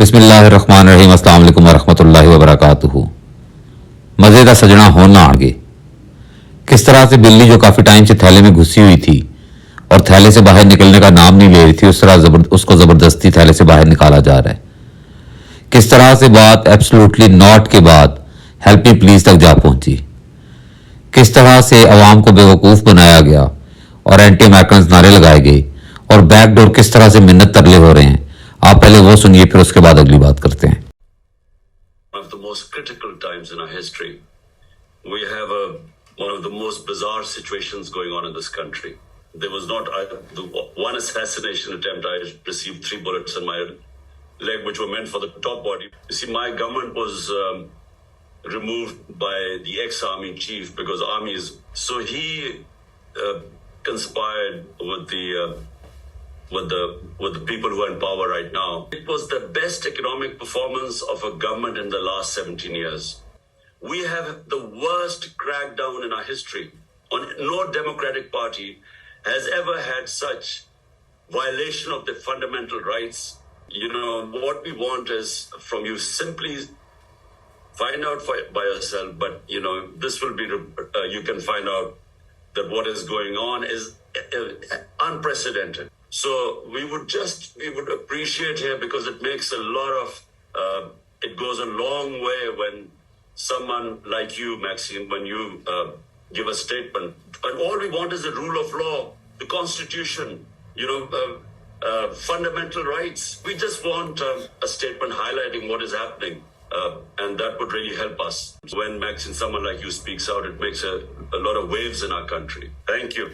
बिस्मिल्लाहिर्रहमानिर्रहीम अस्सलाम वालेकुम वरहमतुल्लाहि वबरकातुहू। मज़े का सजना होना आगे। किस तरह से बिल्ली जो काफ़ी टाइम से थैले में घुसी हुई थी और थैले से बाहर निकलने का नाम नहीं ले रही थी, उस तरह उसको ज़बरदस्ती थैले से बाहर निकाला जा रहा है। किस तरह से बात एब्सोल्युटली नॉट के बाद हेल्प मी प्लीज तक जा पहुंची। किस तरह से अवाम को बेवकूफ़ बनाया गया और एंटी अमेरिकन नारे लगाए गए और बैकडोर किस तरह से मिन्नत तरले हो रहे हैं। आप पहले वो सुनिए, फिर उसके बाद अगली बात करते हैं। One of the most critical times in our history. We have one of the most bizarre situations going on in this country. There was not the one assassination attempt. I received 3 bullets in my leg, which were meant for the top body. You see, my government was removed by the ex-army chief because army is so he conspired with the people who are in power right now. It was the best economic performance of a government in the last 17 years. We have the worst crackdown in our history. No democratic party has ever had such violation of the fundamental rights. You know, what we want is from you simply find out by yourself, but you know, this will be, you can find out that what is going on is unprecedented. So we would appreciate here, because it makes a lot of, it goes a long way when someone like you, Maxine, when you give a statement. And all we want is the rule of law, the constitution, you know, fundamental rights. We just want a statement highlighting what is happening. And that would really help us. When Maxine, someone like you speaks out, it makes a lot of waves in our country. Thank you.